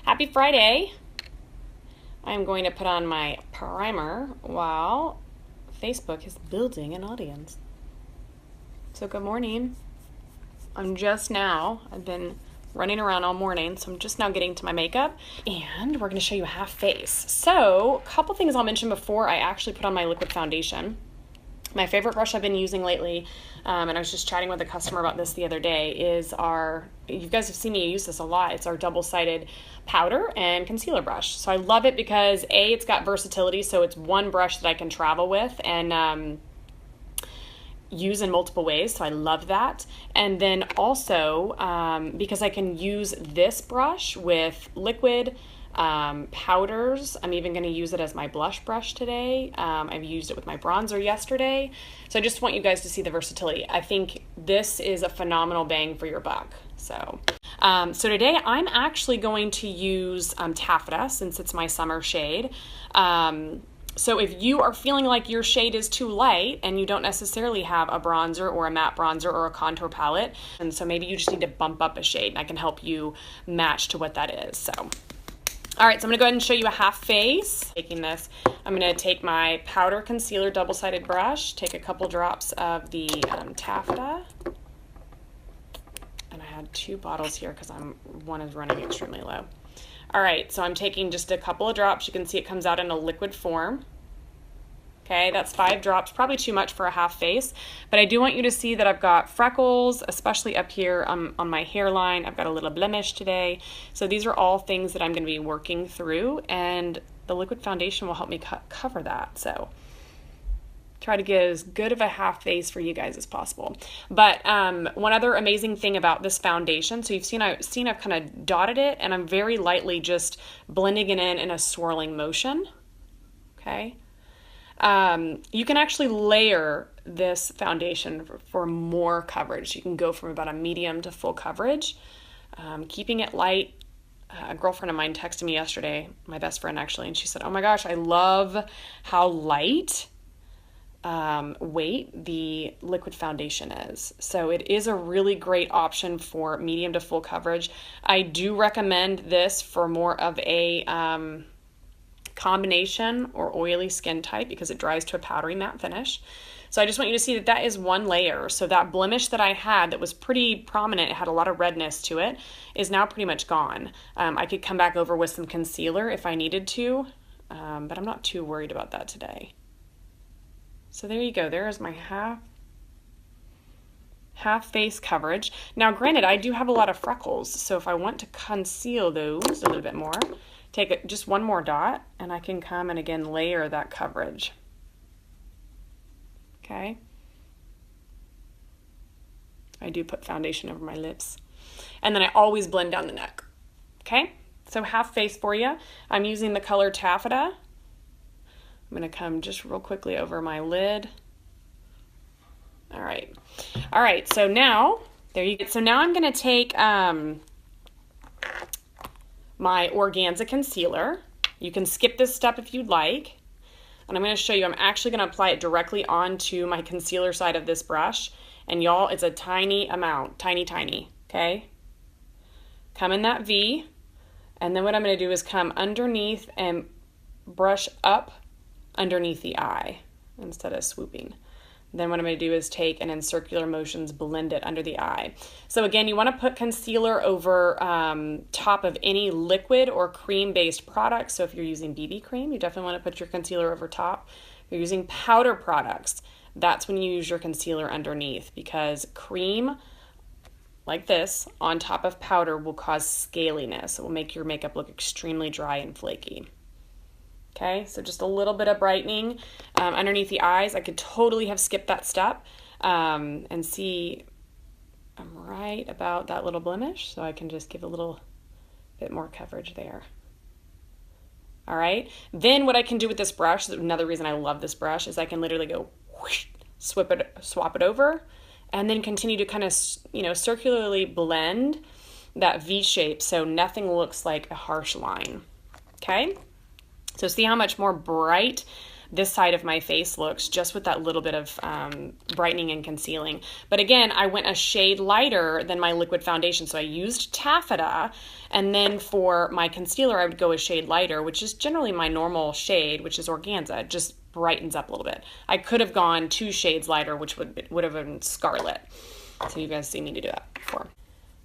Happy Friday. I'm going to put on my primer while Facebook is building an audience. So good morning. I've been running around all morning, so I'm just now getting to my makeup, and we're going to show you a half face. So a couple things I'll mention before I actually put on my liquid foundation. My favorite brush I've been using lately, and I was just chatting with a customer about this the other day, is you guys have seen me use this a lot, it's our double-sided powder and concealer brush. So I love it because A, it's got versatility, so it's one brush that I can travel with and use in multiple ways, so I love that. And then also, because I can use this brush with liquid, powders. I'm even going to use it as my blush brush today. I've used it with my bronzer yesterday. So I just want you guys to see the versatility. I think this is a phenomenal bang for your buck. So today I'm actually going to use taffeta, since it's my summer shade. So if you are feeling like your shade is too light and you don't necessarily have a bronzer or a matte bronzer or a contour palette, and so maybe you just need to bump up a shade, and I can help you match to what that is. So all right, so I'm gonna go ahead and show you a half face. Taking this, I'm gonna take my powder concealer double-sided brush, take a couple drops of the taffeta, and I had two bottles here because one is running extremely low. All right, so I'm taking just a couple of drops. You can see it comes out in a liquid form. Okay, that's 5 drops, probably too much for a half face, but I do want you to see that I've got freckles, especially up here on my hairline. I've got a little blemish today. So these are all things that I'm gonna be working through, and the liquid foundation will help me cover that. So try to get as good of a half face for you guys as possible. But one other amazing thing about this foundation, so you've seen I've kind of dotted it, and I'm very lightly just blending it in a swirling motion, okay? You can actually layer this foundation for more coverage. You can go from about a medium to full coverage, keeping it light. A girlfriend of mine texted me yesterday, my best friend actually, and she said, oh my gosh, I love how light weight the liquid foundation is. So it is a really great option for medium to full coverage. I do recommend this for more of a combination or oily skin type because it dries to a powdery matte finish. So I just want you to see that that is one layer. So that blemish that I had that was pretty prominent, it had a lot of redness to it, is now pretty much gone. I could come back over with some concealer if I needed to, but I'm not too worried about that today. So there you go. There is my half face coverage. Now granted, I do have a lot of freckles, so if I want to conceal those a little bit more, take just one more dot, and I can come and again layer that coverage. Okay. I do put foundation over my lips. And then I always blend down the neck. Okay. So half face for you. I'm using the color Taffeta. I'm going to come just real quickly over my lid. All right. All right. So now, there you go. So now I'm going to take my organza concealer. You can skip this step if you'd like. And I'm going to show you, I'm actually going to apply it directly onto my concealer side of this brush. And y'all, it's a tiny amount, tiny, okay? Come in that V. And then what I'm going to do is come underneath and brush up underneath the eye instead of swooping. Then what I'm going to do is take and in circular motions blend it under the eye. So again, you want to put concealer over top of any liquid or cream-based product. So if you're using BB cream, you definitely want to put your concealer over top. If you're using powder products, that's when you use your concealer underneath, because cream like this on top of powder will cause scaliness. It will make your makeup look extremely dry and flaky. Okay, so just a little bit of brightening underneath the eyes. I could totally have skipped that step and see I'm right about that little blemish, so I can just give a little bit more coverage there. All right, then what I can do with this brush, another reason I love this brush, is I can literally go whoosh, swap it over, and then continue to kind of, circularly blend that V shape so nothing looks like a harsh line. Okay. So see how much more bright this side of my face looks just with that little bit of brightening and concealing. But again, I went a shade lighter than my liquid foundation. So I used Taffeta, and then for my concealer, I would go a shade lighter, which is generally my normal shade, which is Organza. It just brightens up a little bit. I could have gone 2 shades lighter, which would have been Scarlet. So you guys see me to do that before.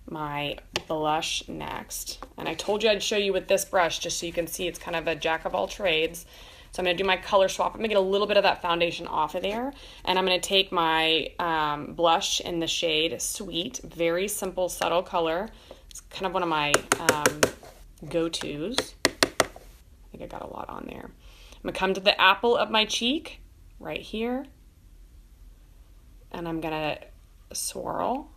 My blush next. And I told you I'd show you with this brush just so you can see it's kind of a jack of all trades. So I'm going to do my color swap. I'm going to get a little bit of that foundation off of there. And I'm going to take my blush in the shade Sweet. Very simple, subtle color. It's kind of one of my go-tos. I think I got a lot on there. I'm going to come to the apple of my cheek right here. And I'm going to swirl.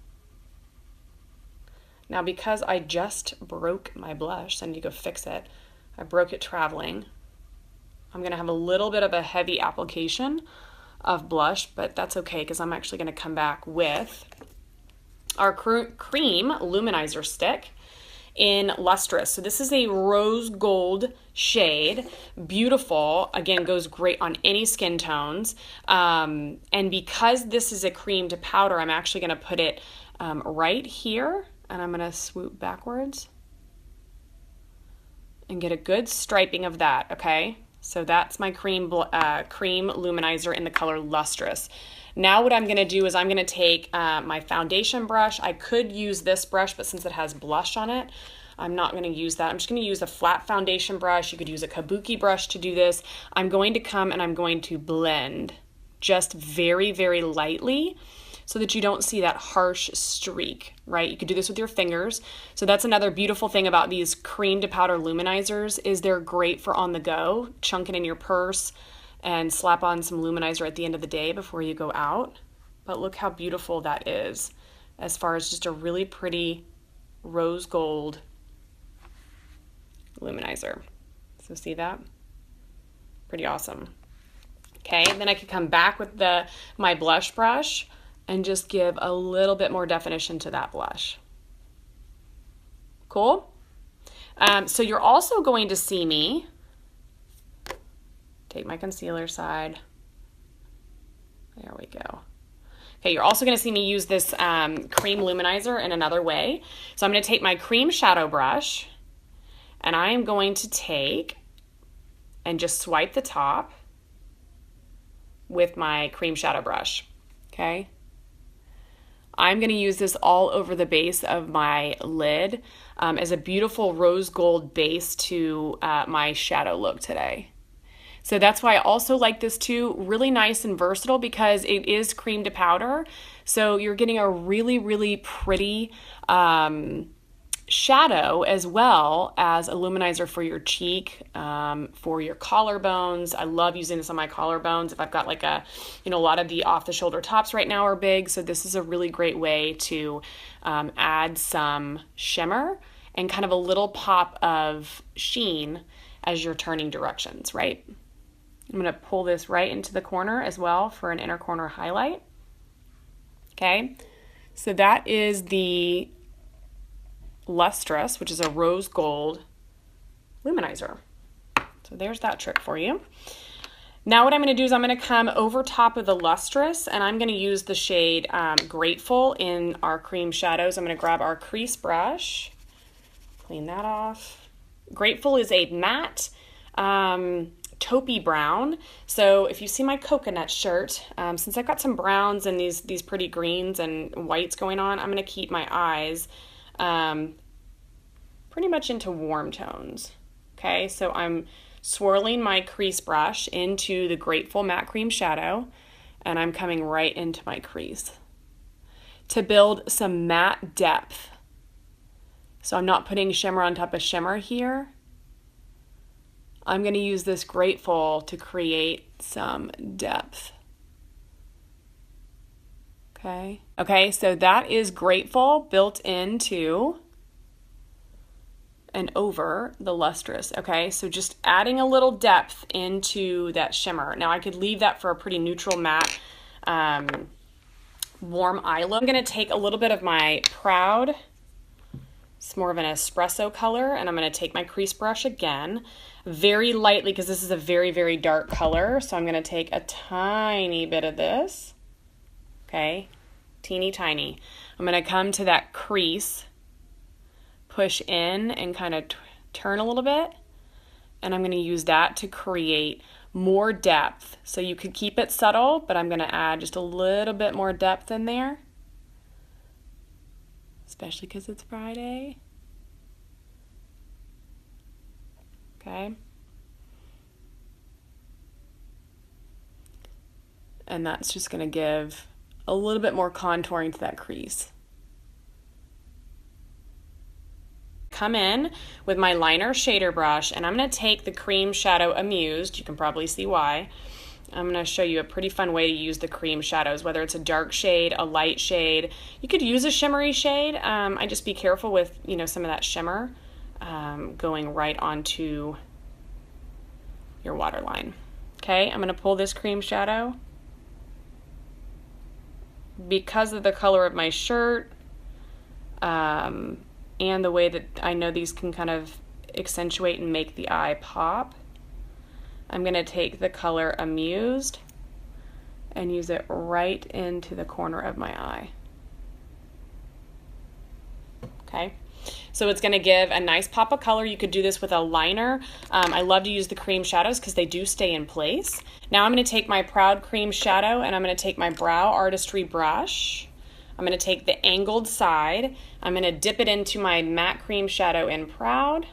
Now, because I just broke my blush, so I need to go fix it. I broke it traveling. I'm going to have a little bit of a heavy application of blush, but that's okay because I'm actually going to come back with our cream luminizer stick in Lustrous. So this is a rose gold shade. Beautiful. Again, goes great on any skin tones. And because this is a cream to powder, I'm actually going to put it right here. And I'm going to swoop backwards and get a good striping of that, okay? So that's my cream luminizer in the color Lustrous. Now what I'm going to do is I'm going to take my foundation brush. I could use this brush, but since it has blush on it, I'm not going to use that. I'm just going to use a flat foundation brush. You could use a kabuki brush to do this. I'm going to come and I'm going to blend just very, very lightly, so that you don't see that harsh streak, right? You could do this with your fingers. So that's another beautiful thing about these cream to powder luminizers is they're great for on the go. Chunk it in your purse and slap on some luminizer at the end of the day before you go out. But look how beautiful that is as far as just a really pretty rose gold luminizer. So see that? Pretty awesome. Okay, and then I could come back with my blush brush and just give a little bit more definition to that blush. Cool? So you're also going to see me take my concealer side. There we go. Okay, you're also going to see me use this cream luminizer in another way. So I'm going to take my cream shadow brush, and I am going to take and just swipe the top with my cream shadow brush, okay? I'm going to use this all over the base of my lid as a beautiful rose gold base to my shadow look today. So that's why I also like this too. Really nice and versatile because it is cream to powder. So you're getting a really, really pretty shadow as well as a luminizer for your cheek, for your collarbones. I love using this on my collarbones. If I've got like a lot of the off the shoulder tops right now are big. So this is a really great way to add some shimmer and kind of a little pop of sheen as you're turning directions, right? I'm going to pull this right into the corner as well for an inner corner highlight. Okay, so that is the Lustrous, which is a rose gold luminizer. So there's that trick for you. Now what I'm going to do is I'm going to come over top of the Lustrous, and I'm going to use the shade Grateful in our cream shadows. I'm going to grab our crease brush, clean that off. Grateful is a matte taupey brown. So if you see my coconut shirt, since I've got some browns and these pretty greens and whites going on, I'm going to keep my eyes pretty much into warm tones. Okay, so I'm swirling my crease brush into the Grateful matte cream shadow, and I'm coming right into my crease to build some matte depth. So I'm not putting shimmer on top of shimmer here. I'm going to use this Grateful to create some depth. Okay, so that is Grateful built into and over the Lustrous. Okay, so just adding a little depth into that shimmer. Now I could leave that for a pretty neutral matte warm eye look. I'm going to take a little bit of my Proud It's more of an espresso color, and I'm going to take my crease brush again, very lightly, because this is a very, very dark color. So I'm going to take a tiny bit of this, okay, teeny tiny. I'm going to come to that crease, push in and kind of turn a little bit, and I'm going to use that to create more depth. So you could keep it subtle, but I'm going to add just a little bit more depth in there, especially because it's Friday. Okay. And that's just going to give a little bit more contouring to that crease. Come in with my liner shader brush, and I'm going to take the Cream Shadow Amused. You can probably see why. I'm going to show you a pretty fun way to use the cream shadows, whether it's a dark shade, a light shade. You could use a shimmery shade. I just be careful with, you know, some of that shimmer going right onto your waterline. Okay, I'm going to pull this cream shadow. Because of the color of my shirt and the way that I know these can kind of accentuate and make the eye pop, I'm going to take the color Amused and use it right into the corner of my eye. Okay, so it's going to give a nice pop of color. You could do this with a liner. I love to use the cream shadows because they do stay in place. Now I'm going to take my Proud Cream Shadow, and I'm going to take my Brow Artistry brush. I'm going to take the angled side. I'm going to dip it into my matte cream shadow in Proud.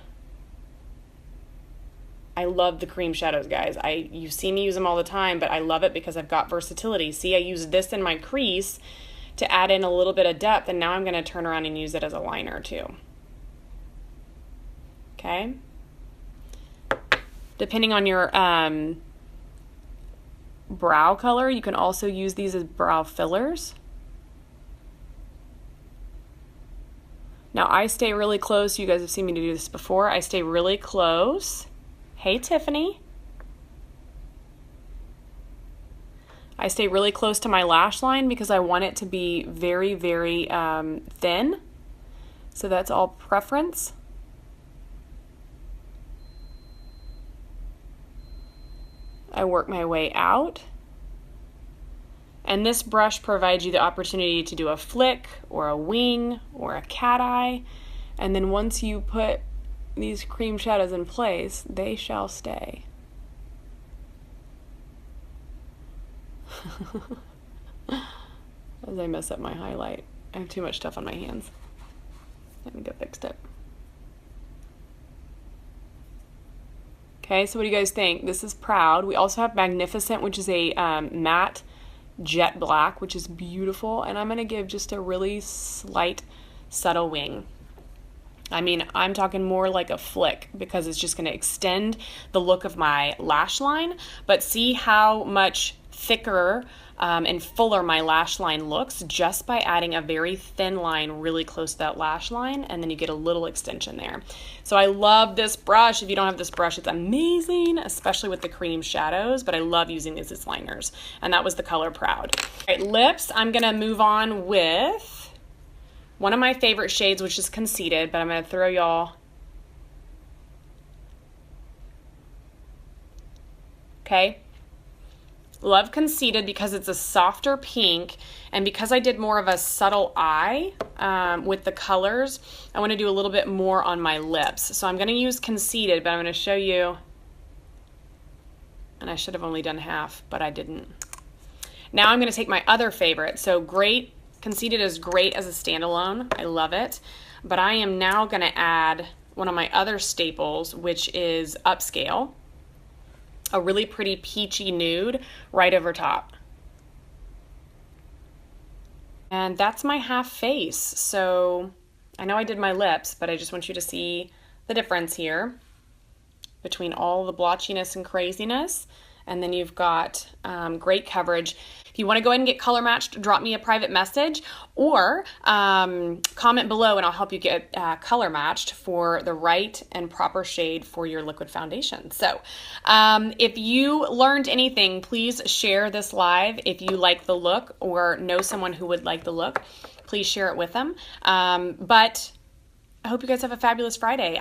I love the cream shadows, guys. You see me use them all the time, but I love it because I've got versatility. See, I use this in my crease to add in a little bit of depth, and now I'm going to turn around and use it as a liner too. Okay? Depending on your brow color, you can also use these as brow fillers. Now I stay really close. You guys have seen me do this before. I stay really close. Hey, Tiffany. I stay really close to my lash line because I want it to be very, very thin. So that's all preference. I work my way out. And this brush provides you the opportunity to do a flick or a wing or a cat eye. And then once you put these cream shadows in place, they shall stay. As I mess up my highlight. I have too much stuff on my hands. Let me go fix it. Okay, so what do you guys think? This is Proud. We also have Magnificent, which is a matte jet black, which is beautiful, and I'm going to give just a really slight subtle wing. I mean, I'm talking more like a flick because it's just going to extend the look of my lash line, but see how much thicker and fuller my lash line looks just by adding a very thin line really close to that lash line, and then you get a little extension there. So I love this brush. If you don't have this brush, it's amazing, especially with the cream shadows, but I love using these as liners, and that was the color Proud. All right, lips, I'm gonna move on with one of my favorite shades, which is Conceited, but I'm gonna throw y'all. Okay. Love Conceited because it's a softer pink, and because I did more of a subtle eye with the colors, I want to do a little bit more on my lips. So I'm going to use Conceited, but I'm going to show you, and I should have only done half, but I didn't. Now I'm going to take my other favorite. So great, Conceited is great as a standalone. I love it. But I am now going to add one of my other staples, which is Upscale. A really pretty peachy nude right over top. And that's my half face. So I know I did my lips, but I just want you to see the difference here between all the blotchiness and craziness. And then you've got great coverage. If you want to go ahead and get color matched, drop me a private message or comment below and I'll help you get color matched for the right and proper shade for your liquid foundation. So if you learned anything, please share this live. If you like the look or know someone who would like the look, please share it with them. But I hope you guys have a fabulous Friday.